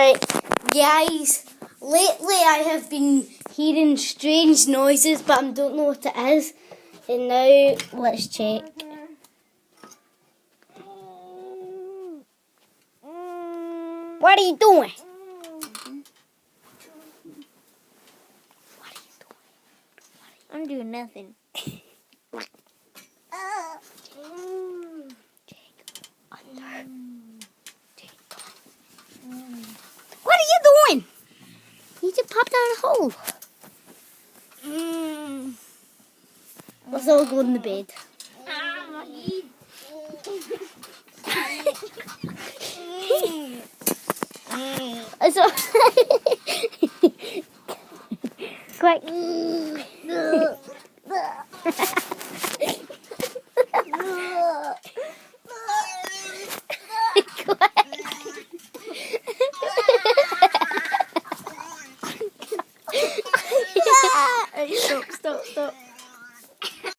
Right, guys, lately I have been hearing strange noises, but I don't know what it is. And now, let's check. What are you doing? I'm doing nothing. What are you doing? You just popped out of the hole. Let's all go in the bed. So, quick. Hey, stop.